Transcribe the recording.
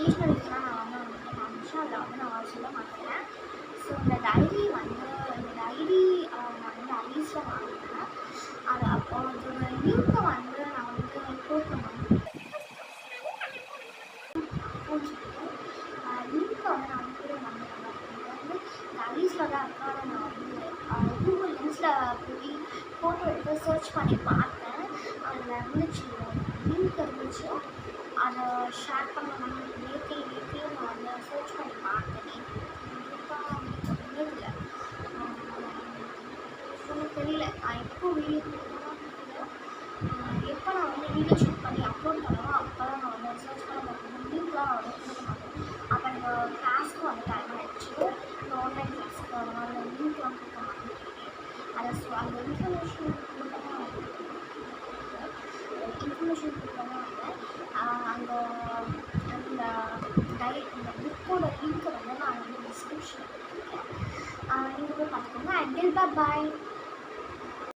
ஸ்டேஷ்னரிஸ்லாம் நான் காமிச்சேன். அதில் நான் சொல்ல மாட்டேன். ஸோ இந்த டைரி நான் ஐஸில் வாங்கினேன். அது அப்போ அதோட லிங்க்கை நான் போட்டு லிங்க்கை நான் கூட வாங்கினேன். இந்த ஐஸில் தான் இருக்கா. நான் கூகுள் லென்ஸில் போய் ஃபோட்டோ எடுத்து சர்ச் பண்ணி பார்த்தேன். அதில் இருந்துச்சு, லிங்க் இருந்துச்சு. அதை ஷேர் பண்ணணும் நேற்று நான் சர்ச் பண்ணி பார்த்தேன். தெரியல நான் எப்போ வீடியோ போடணும் தெரியல. எப்போ நான் வீடியோ ஷூட் பண்ணி அப்லோட் பண்ணுவோம் அப்போ தான் நான் சர்ச் பண்ண மாட்டேன். லிங்க்லாம் போட மாட்டேன். அப்போ எனக்கு கிளாஸ்க்கு டைம் ஆகிடுச்சு. ஆன்லைன் கிளாஸுக்கு அதனால் லிங்க்லாம் போட மாட்டேன். அதை அந்த இன்ஃபர்மேஷன் கொடுக்கலாம் அந்த இந்த புக்கோட லிங்க்கை நான் டிஸ்கிரிப்ஷனில் கொடுத்துருக்கேன். நீங்கள் போய் பார்த்துக்கோங்க. அண்டில் பாய்.